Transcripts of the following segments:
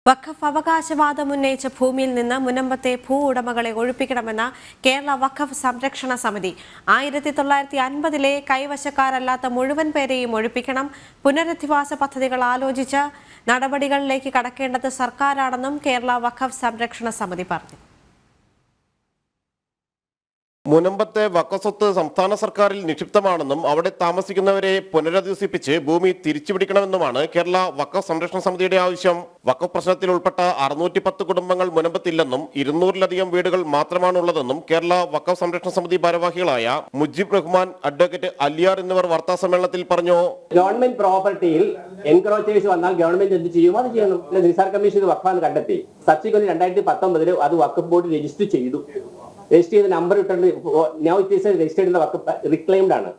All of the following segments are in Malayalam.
വഖഫ് അവകാശവാദം ഉന്നയിച്ച ഭൂമിയിൽ നിന്ന് മുനമ്പത്തെ ഭൂ ഉടമകളെ ഒഴിപ്പിക്കണമെന്ന കേരള വഖഫ് സംരക്ഷണ സമിതി 1950-ലെ കൈവശക്കാരല്ലാത്ത മുഴുവൻ പേരെയും ഒഴിപ്പിക്കണം. പുനരധിവാസ പദ്ധതികൾ ആലോചിച്ച് നടപടികളിലേക്ക് കടക്കേണ്ടത് സർക്കാരാണെന്നും കേരള വഖഫ് സംരക്ഷണ സമിതി പറഞ്ഞു. മുനമ്പത്തെ വഖഫ് സംസ്ഥാന സർക്കാരിൽ നിക്ഷിപ്തമാണെന്നും അവിടെ താമസിക്കുന്നവരെ പുനരധിവസിപ്പിച്ച് ഭൂമി തിരിച്ചുപിടിക്കണമെന്നുമാണ് കേരള വഖഫ് സംരക്ഷണ സമിതിയുടെ ആവശ്യം. വഖഫ് പ്രശ്നത്തിൽ ഉൾപ്പെട്ട 610 കുടുംബങ്ങൾ മുനമ്പത്തില്ലെന്നും 200-ലധികം വീടുകൾ മാത്രമാണുള്ളതെന്നും കേരള വഖഫ് സംരക്ഷണ സമിതി ഭാരവാഹികളായ മുജീബ് റഹ്മാൻ, അഡ്വക്കേറ്റ് അലിയാർ എന്നിവർ വാർത്താ സമ്മേളനത്തിൽ പറഞ്ഞു. ഗവൺമെന്റ് പ്രോപ്പർട്ടിയിൽ എൻക്രോച്ചേഴ്സ് വന്നാൽ ഗവൺമെന്റ് എന്ത് ചെയ്യും? അത് ചെയ്യണം. നിസാർ കമ്മീഷൻ വഖഫാണ് കണ്ടെത്തി. സബ്സിക്വന്റ് 2019 അത് വഖഫ് ബോർഡ് രജിസ്റ്റർ ചെയ്തു. രജിസ്റ്റർ ചെയ്ത നമ്പർ ഇട്ടുണ്ട്. Now it is registered in the Waqf, reclaimed ആണ്.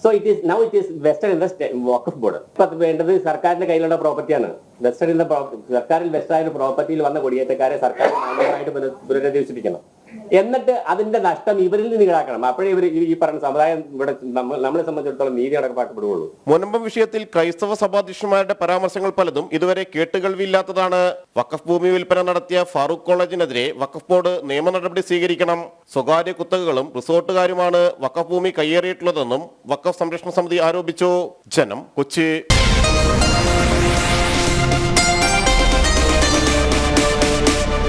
So it is now it is vested in the Waqf board. ഇപ്പൊ വേണ്ടത് സർക്കാരിന്റെ കയ്യിലുള്ള പ്രോപ്പർട്ടിയാണ്. വെസ്റ്റഡ് ഇൻ ദ സർക്കാരിൽ വെസ്റ്റഡായ പ്രോപ്പർട്ടിയിൽ വന്ന കുടിയേറ്റക്കാരെ സർക്കാർ മാന്യമായിട്ട് പുനരധിവസിപ്പിക്കണം. എന്നിട്ട് അതിന്റെ നഷ്ടം ഇവരിൽ നിന്ന് ഈടാക്കണം. അപ്പോഴേ ഇവർ ഈ പറഞ്ഞ സമുദായം ഇവിടെ നമ്മളെ സംബന്ധിച്ചിടത്തോളം നീതി നടപ്പാക്കപ്പെടുകയുള്ളൂ. മുനമ്പം വിഷയത്തിൽ ക്രൈസ്തവ സഭാധ്യക്ഷന്മാരുടെ പരാമർശങ്ങൾ പലതും ഇതുവരെ കേട്ടുകേൾവിയില്ലാത്തതാണ്. വഖഫ് ഭൂമി വിൽപ്പന നടത്തിയ ഫാറൂഖ് കോളേജിനെതിരെ വഖഫ് ബോർഡ് നിയമ നടപടി സ്വീകരിക്കണം. സ്വകാര്യ കുത്തകകളും റിസോർട്ടുകാരുമാണ് വഖഫ് ഭൂമി കയ്യേറിയിട്ടുള്ളതെന്നും വഖഫ് സംരക്ഷണ സമിതി ആരോപിച്ചു. ജനം, കൊച്ചി.